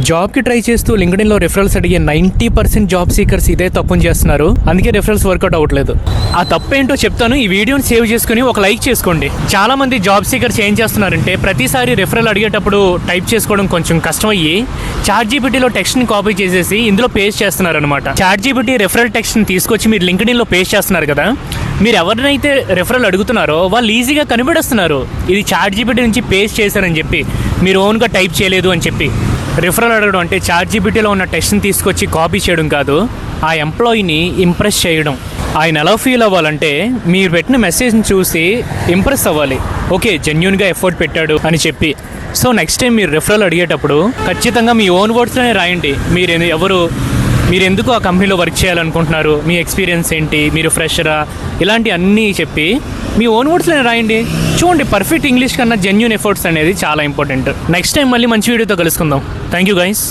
జాబ్కి ట్రై చేస్తూ లింక్డ్ఇన్లో రిఫరల్స్ అడిగే 90% జాబ్ సీకర్స్ ఇదే తప్పుని చేస్తున్నారు. అందుకే రిఫరల్స్ వర్కౌట్ అవ్వట్లేదు. ఆ తప్పు ఏంటో చెప్తాను. ఈ వీడియోని సేవ్ చేసుకుని ఒక లైక్ చేసుకోండి. చాలా మంది జాబ్ సీకర్స్ ఏం చేస్తున్నారంటే ప్రతిసారి రిఫరల్ అడిగేటప్పుడు టైప్ చేసుకోవడం కొంచెం కష్టమయ్యి చాట్‌జీపీటీలో టెక్స్ట్ని కాపీ చేసేసి ఇందులో పేస్ట్ చేస్తున్నారు అనమాట. చాట్‌జీపీటీ రిఫరల్ టెక్స్ట్ని తీసుకొచ్చి మీరు లింక్డ్ఇన్లో పేస్ట్ చేస్తున్నారు కదా, మీరు ఎవరినైతే రిఫరల్ అడుగుతున్నారో వాళ్ళు ఈజీగా కనిపెడేస్తున్నారు ఇది చాట్‌జీపీటీ నుంచి పేస్ట్ చేశారని చెప్పి, మీరు ఓన్గా టైప్ చేయలేదు అని చెప్పి. రిఫరల్ అడగడం అంటే చాట్‌జీపీటీలో ఉన్న టెక్స్ట్ని తీసుకొచ్చి కాపీ చేయడం కాదు, ఆ ఎంప్లాయీని ఇంప్రెస్ చేయడం. ఆయన ఎలా ఫీల్ అవ్వాలంటే మీరు పెట్టిన మెసేజ్ని చూసి ఇంప్రెస్ అవ్వాలి, ఓకే జెన్యూన్గా ఎఫర్ట్ పెట్టాడు అని చెప్పి. సో నెక్స్ట్ టైం మీరు రిఫరల్ అడిగేటప్పుడు ఖచ్చితంగా మీ ఓన్ వర్డ్స్లోనే రాయండి. మీరు ఎందుకు ఆ కంపెనీలో వర్క్ చేయాలనుకుంటున్నారు, మీ ఎక్స్పీరియన్స్ ఏంటి, మీరు ఫ్రెషరా, ఇలాంటి అన్నీ చెప్పి మీ ఓన్ వర్డ్స్లోనే రాయండి. చూడండి, పర్ఫెక్ట్ ఇంగ్లీష్ కన్నా జెన్యూన్ ఎఫర్ట్స్ అనేది చాలా ఇంపార్టెంట్. నెక్స్ట్ టైం మళ్ళీ మంచి వీడియోతో కలుసుకుందాం. Thank you guys.